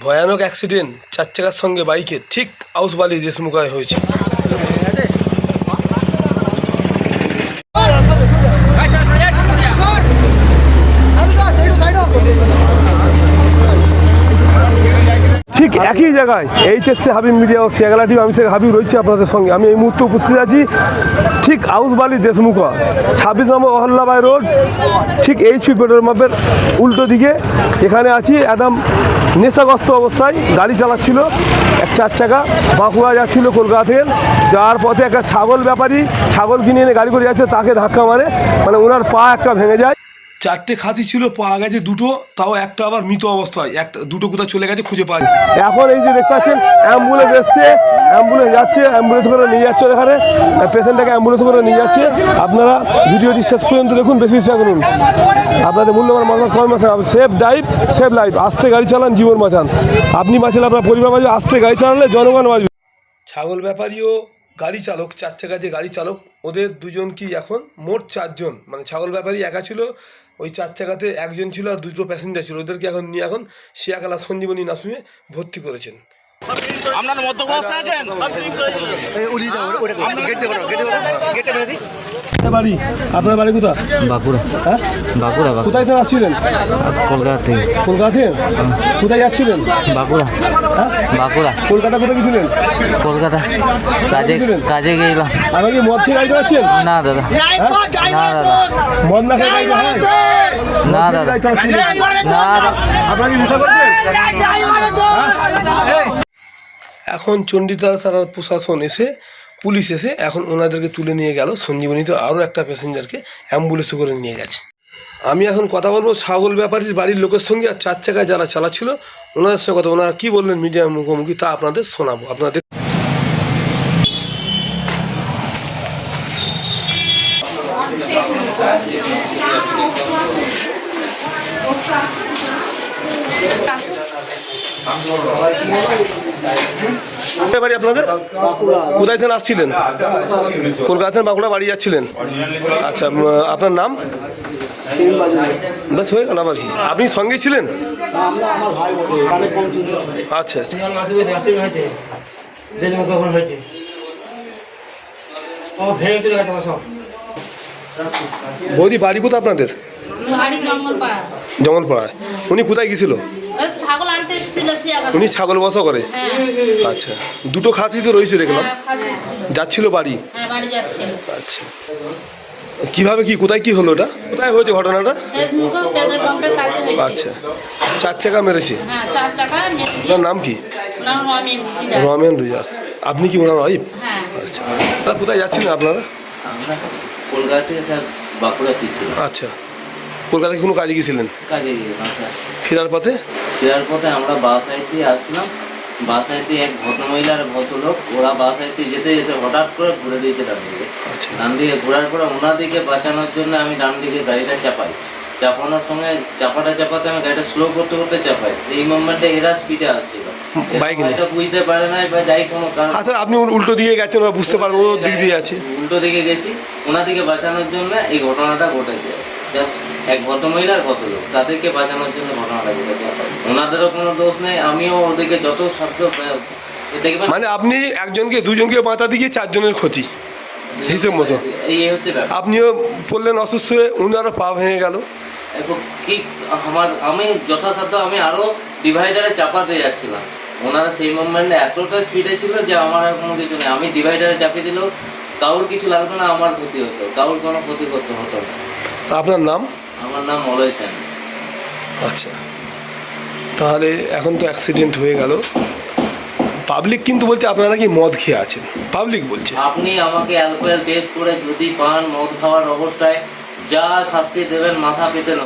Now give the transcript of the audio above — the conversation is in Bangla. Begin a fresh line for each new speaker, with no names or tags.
ভয়ানক অ্যাক্সিডেন্ট চার চাকার সঙ্গে বাইকের ঠিক আউসবালি দেশমুখায় হয়েছে। ঠিক একই জায়গায় এইচএসসি হাবিব মিডিয়া ও শিয়াগলা টিম, আমি শেখ হাবিব রয়েছি আপনাদের সঙ্গে। আমি এই মুহূর্তে উপস্থিত আছি ঠিক আউসবালি দেশমুখা 26 নম্বর অহল্যাবাই রোড, ঠিক এইচপি পেট্রোল পাম্পের উল্টো দিকে। এখানে আছি একদম নেশাগ্রস্ত অবস্থায় গাড়ি চালাচ্ছিল এক চার চাকা, বাঁকুড়া যাচ্ছিল কলকাতা থেকে। যাওয়ার পথে একটা ছাগল ব্যাপারী ছাগল কিনে এনে গাড়ি করে যাচ্ছে, তাকে ধাক্কা মারে, মানে ওনার পা একটা ভেঙে যায়। চারটে খাসি ছিল, পাওয়া গেছে দুটো, তাও একটা আবার মৃত অবস্থায়, দুটো কোথাও চলে গেছে, খুঁজে পাওয়া যায়। এখন এই যে দেখতে পাচ্ছেন অ্যাম্বুলেন্স এসছে, অ্যাম্বুলেন্স যাচ্ছে, অ্যাম্বুলেন্স করে নিয়ে যাচ্ছে এখানে পেশেন্টটাকে, অ্যাম্বুলেন্স করে নিয়ে যাচ্ছে। আপনারা ভিডিওটি শেষ পর্যন্ত দেখুন, বেশি চেষ্টা করুন। আপনাদের মূল্যবান মতামত কমেন্ট বাঁচান। সেফ ড্রাইভ সেভ লাইফ, আস্তে গাড়ি চালান, জীবন বাঁচান। আপনি বাঁচলে আপনার পরিবার বাঁচবে, আস্তে গাড়ি চালালে জনগণ বাঁচবে। ছাগল ব্যাপারীও গাড়ি চালক, চার চাকা যে গাড়ি চালক, ওদের দুজন কি এখন মোট চারজন, মানে ছাগল ব্যাপারী একা ছিল, ওই চার চাকাতে একজন ছিল আর দুটো প্যাসেঞ্জার ছিল। ওদেরকে এখন নিয়ে এখন শিয়াখালা সঞ্জীবনী নার্সিংহোমে ভর্তি করেছেন। বাড়ি আপনার বাড়ি কোথায়?
বাঁকুড়া।
হ্যাঁ
বাঁকুড়া।
কোথায় থেকে আসছিলেন?
কলকাতা থেকে।
কলকাতা থেকে? কোথায় যাচ্ছিলেন?
বাঁকুড়া।
হ্যাঁ
বাঁকুড়া।
কলকাতা কোথায় গেছিলেন?
কলকাতা কাজে গেলাম।
আপনি কি মদ খেয়ে গাড়ি চালাচ্ছেন?
না দাদা। না দাদা।
মদ না খেয়ে গাড়ি চালায়?
না দাদা। না দাদা।
আপনাকে নেশা করছেন? এখন চণ্ডীদাস থানার প্রশাসন এসে, পুলিশ এসে এখন ওনাদেরকে তুলে নিয়ে গেল সঞ্জীবনীতে, আরও একটা প্যাসেঞ্জারকে অ্যাম্বুলেন্সে করে নিয়ে গেছে। আমি এখন কথা বলবো ছাগল ব্যাপারীর বাড়ির লোকের সঙ্গে, আর চার চাকায় যারা চালাচ্ছিল ওনাদের সঙ্গে কথা। ওনারা কী বললেন মিডিয়ার মুখোমুখি তা আপনাদের শোনাবো। আপনাদের বাড়ি আপনাদের কোথায় থেকে আসছিলেন? কলকাতা থেকে বাঁকুড়া বাড়ি যাচ্ছিলেন? আচ্ছা, আপনার নাম? বাস হয়ে গেল আবার কি? আপনি সঙ্গে ছিলেন? আচ্ছা বৌদি বাড়ি কোথায় আপনাদের? জঙ্গলপাড়ায়। উনি কোথায় গেছিল? উনি ছাগল বসা করে? আচ্ছা, দুটো খাসি তো রয়েছে দেখলাম, যাচ্ছিল বাড়ি? আচ্ছা, কিভাবে কি কোথায় কি হলো, ওটা কোথায় হয়েছে ঘটনাটা? আচ্ছা, চার চাকা মেরেছে? ওনার নাম কি? রমেন রিজাস। আপনি কি ওনার ওয়াইফ? আচ্ছা, কোথায় যাচ্ছিলেন আপনারা?
কলকাতা থেকে স্যার বাঁকুড়া ফিরছিলাম।
আচ্ছা, কলকাতায় কোনো কাজে গেছিলেন?
কাজে গিয়েছিলাম স্যার।
ফেরার পথে
আমরা বাস সাইড দিয়ে আসছিলাম। বাস সাইড দিয়ে এক ভদ্রমহিলার ভদ্রলোক, ওরা বাস সাইড দিয়ে যেতে যেতে হঠাৎ করে ঘুরে দিয়েছে ডান দিকে। ডান দিকে ঘোরার পরে ওনাদিকে বাঁচানোর জন্য আমি ডান দিকে গাড়িটা চাপাই। চাপানোর সঙ্গে চাপাতে আমি গাড়িটা স্লো করতে করতে চাপাই। সেই মোমেন্টে এরা স্পিডে আসছিল, বাইকটা বুঝতে পারে না বা যাই কোনো কারণ।
আচ্ছা, আপনি উল্টো দিকে গেছেন, ওরা বুঝতে পারবো ওর দিক দিয়ে আছে।
উল্টো দিকে গেছি, ওনাদিকে বাঁচানোর জন্য এই ঘটনাটা ঘটেছে। জাস্ট এক ভদ্রমহিলার ভদ্রলোক, তাদেরকে বাঁচানোর জন্য ঘটনাটা ঘটেছে। ওনাদেরও কোনো দোষ নেই, আমিও ওদেরকে যত সাধ্য দেখবেন।
মানে আপনি একজনকে দুজনকে বাঁচাতে গিয়ে চারজনের ক্ষতি হিসেব মতো।
এই হচ্ছে ব্যাপার।
আপনিও পড়লেন অসুস্থ হয়ে, উনারও পা ভেঙে গেল।
কি আমি যথাসাধ্য আমি আরো ডিভাইডারে চাপাতে যাচ্ছিলাম, ওনারা সেই মোমেন্টে এতটা স্পিডে ছিল যে আমার আর কোনো কিছু নেই। আমি ডিভাইডারে চাপিয়ে দিলেও কাউর কিছু লাগতো না, আমার ক্ষতি হতো, কাউর কোনো ক্ষতি করতে হতো না।
আপনার নাম?
আমার নাম মলয় সেন।
আচ্ছা, তাহলে এখন তো অ্যাক্সিডেন্ট হয়ে গেল, পাবলিক কিন্তু বলছে আপনারা কি মদ খেয়ে আছেন, পাবলিক বলছে।
আপনি আমাকে অ্যালকোহল টেস্ট করে যদি পান মদ খাওয়ার অবস্থায়, যা শাস্তি দেবেন মাথা পেতে